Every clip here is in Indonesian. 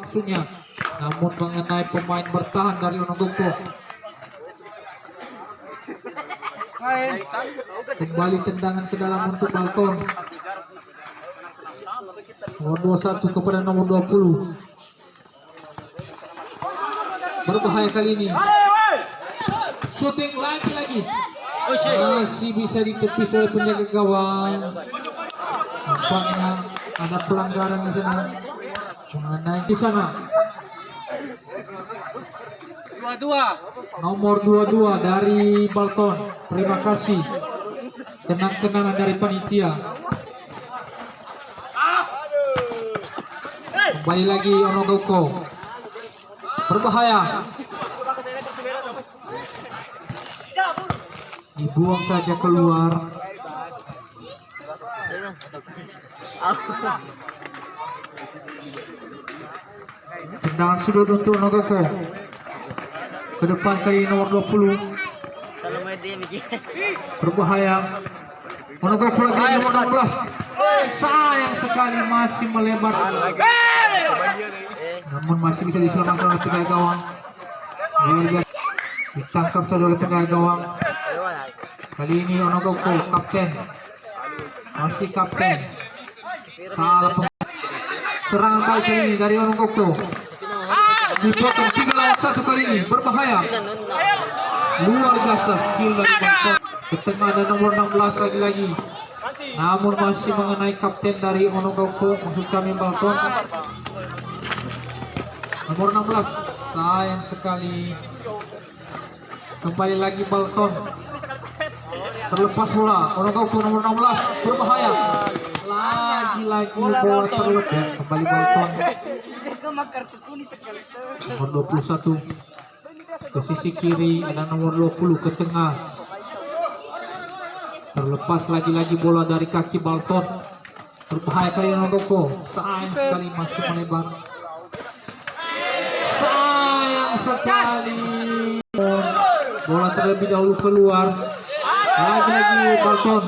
maksudnya, namun mengenai pemain bertahan dari Onogoko. Kembali tendangan ke dalam untuk Balton. Nomor 21 kepada nomor 20. Berbahaya kali ini. Shooting lagi-lagi. Masih bisa ditepis oleh penjaga gawang. Nampaknya ada pelanggaran di sana. Mengenai di sana. Nomor 22 dari Balton. Terima kasih. Kenang-kenangan dari panitia. Kembali lagi Onogoko. Berbahaya. Dibuang saja keluar. Tendangan sudut untuk Onogoko. Ke depan kali nomor 20. Berbahaya. Onogoko lagi nomor 16. Sayang sekali masih melebar. Namun masih bisa diselamatkan oleh penjaga gawang. Ditangkap saja oleh penjaga gawang. Kali ini Onogoko kapten. Masih kapten. Salah serangan balik kali ini dari Onogoko. Dipotong 3 lawan 1 kali ini. Berbahaya. Luar biasa skill dari Balton. Ke tengah ada nomor 16 lagi-lagi. Namun masih mengenai kapten dari Onogoko. Maksud kami Balton. Nomor 16. Sayang sekali. Kembali lagi Balton. Terlepas bola. Onogoko nomor 16. Berbahaya. Lagi-lagi bola terlepas. Kembali Balton. Nomor 21. Ke sisi kiri ada nomor 20 ke tengah. Terlepas lagi-lagi bola dari kaki Balton. Berbahaya kali Onogoko. Sayang sekali masih melebar. Sayang sekali. Bola terlebih dahulu keluar. Lagi-lagi Balton.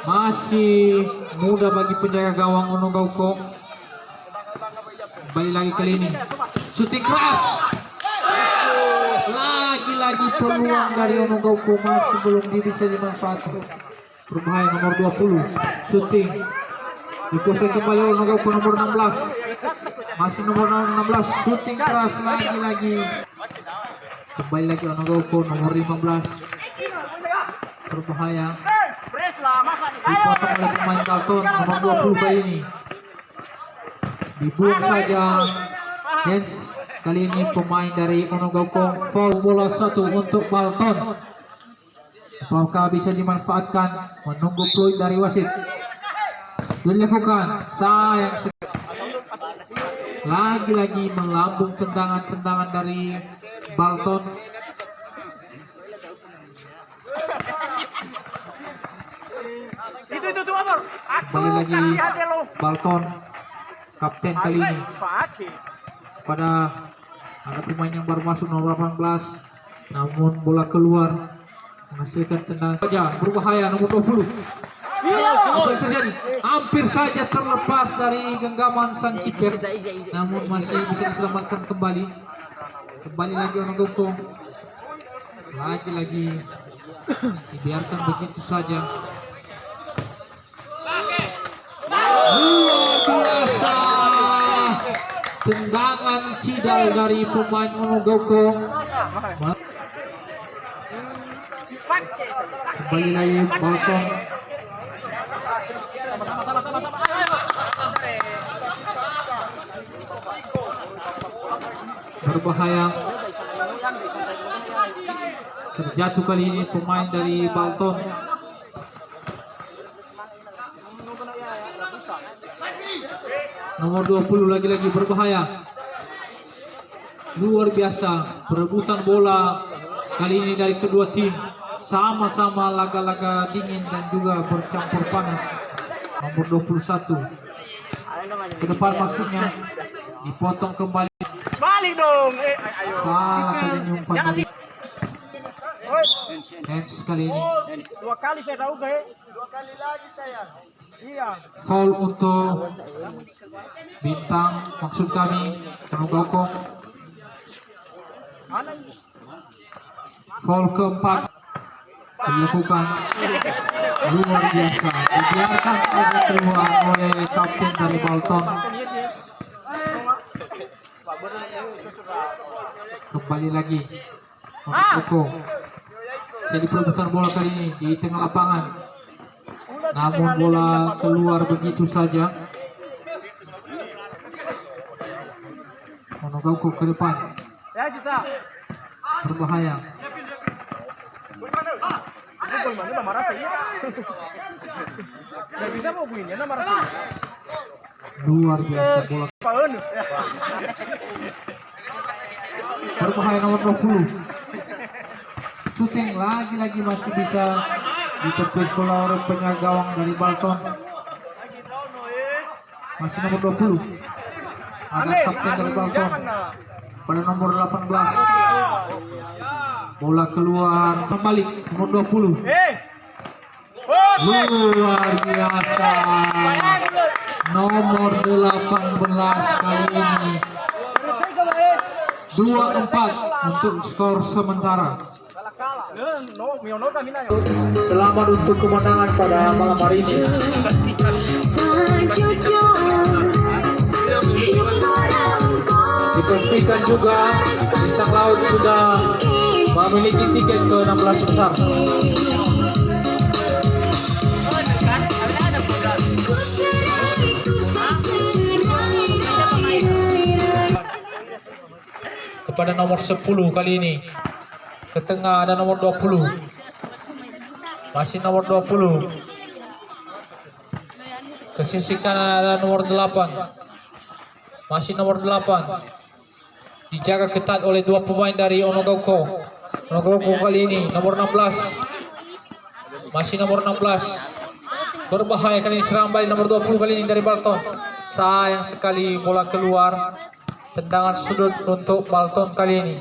Masih mudah bagi penjaga gawang Onogoko. Kembali lagi kali ini. Shooting keras. Lagi-lagi peluang dari Onogoko masih belum bisa dimanfaatkan. Berbahaya nomor 20. Shooting. Dikuasai kembali oleh Onogoko nomor 16. Masih nomor 16. Shooting keras lagi-lagi. Kembali lagi Onogoko nomor 15. Berbahaya. Dipotong oleh pemain Balton nomor 20 kali ini. Dibuang saja. Hens. Kali ini pemain dari Onogoko. Foul bola 1 untuk Balton. Apakah bisa dimanfaatkan? Menunggu fluid dari wasit. Dilakukan. Sayang sekali. Lagi-lagi melambung tendangan-tendangan dari Balton. Kembali lagi Balton. Kapten kali ini. Pada ada pemain yang baru masuk nomor 18. Namun bola keluar. Menghasilkan tendangan saja. Berbahaya nomor 20. Apa yang terjadi? Hampir saja terlepas dari genggaman sang kiper. Namun masih bisa diselamatkan kembali. Kembali lagi Onogoko. Lagi-lagi dibiarkan begitu saja. Luar biasa. Tendangan cidal dari pemain Onogoko. Kembali lagi Balton. Berbahaya. Terjatuh kali ini pemain dari Balton. Nomor 20 lagi-lagi berbahaya. Luar biasa perebutan bola kali ini dari kedua tim. Sama-sama laga-laga dingin dan juga bercampur panas. Nomor 21 ke depan maksudnya. Dipotong kembali. Balik dong. Salah kali ini umpan dari Hens kali ini. 2 kali saya tahu, 2 kali lagi saya. Iya. Foul untuk Bintang maksud kami Onogoko. Foul keempat dilakukan, luar biasa, dibiarkan keluar oleh kapten dari Balton. Kembali lagi Onogoko. Jadi perebutan bola kali ini di tengah lapangan, namun bola keluar begitu saja. Onogoko ke depan, berbahaya. Luar biasa bola. Berbahaya nomor 20. Shooting lagi-lagi masih bisa ditepis bola oleh penjaga gawang dari Balton. Masih nomor 20. Ada kapten dari Balton pada nomor 18. Bola keluar, kembali nomor 20. Luar biasa, nomor 18 kali ini 2-4 untuk skor sementara. Selamat untuk kemenangan pada malam hari ini. Dipastikan juga Bintang Laut sudah memiliki tiket ke 16 besar. Kepada nomor 10 kali ini, ke tengah ada nomor 20, masih nomor 20, ke sisi kanan ada nomor 8, masih nomor 8, dijaga ketat oleh dua pemain dari Onogoko. Onogoko kali ini nomor 16, masih nomor 16, berbahaya kali ini, serang balik nomor 20 kali ini dari Balton. Sayang sekali bola keluar, tendangan sudut untuk Balton kali ini.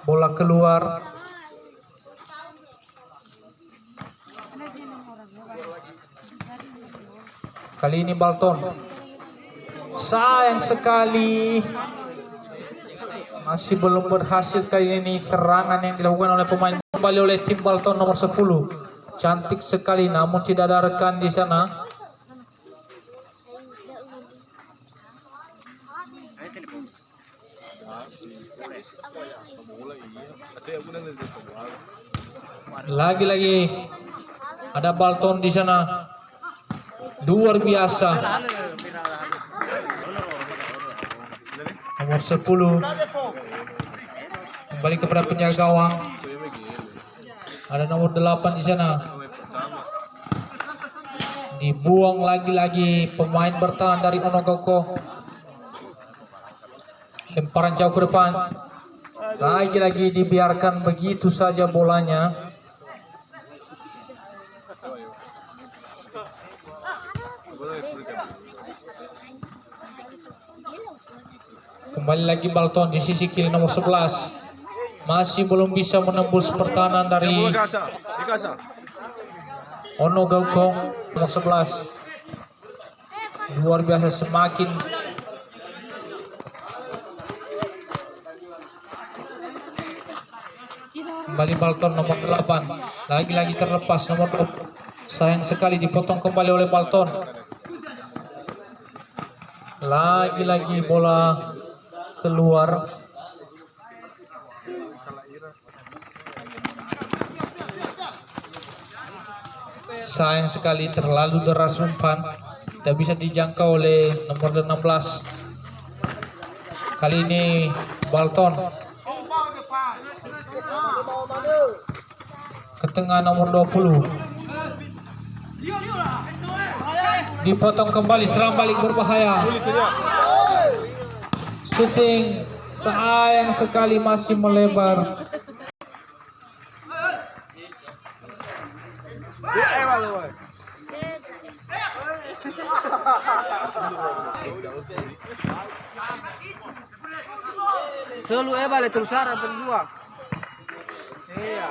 Bola keluar. Kali ini Balton. Sayang sekali masih belum berhasil kali ini serangan yang dilakukan oleh pemain, kembali oleh tim Balton nomor 10. Cantik sekali namun tidak ada rekan di sana. Lagi-lagi ada Balton di sana. Luar biasa. Nomor 10 kembali kepada penjaga gawang. Ada nomor 8 di sana. Dibuang lagi-lagi pemain bertahan dari Onogoko. Lemparan jauh ke depan. Lagi-lagi dibiarkan begitu saja bolanya. Kembali lagi Balton di sisi kiri nomor 11. Masih belum bisa menembus pertahanan dari Onogoko nomor 11. Luar biasa, semakin kembali Balton nomor 8. Lagi-lagi terlepas nomor 2. Sayang sekali dipotong kembali oleh Balton. Lagi-lagi bola keluar. Sayang sekali terlalu deras umpan, tidak bisa dijangkau oleh nomor 16. Kali ini Balton ke tengah nomor 20. Dipotong kembali, serang balik berbahaya. Shooting sayang sekali masih melebar. Telu balik terus arah berdua. Iya.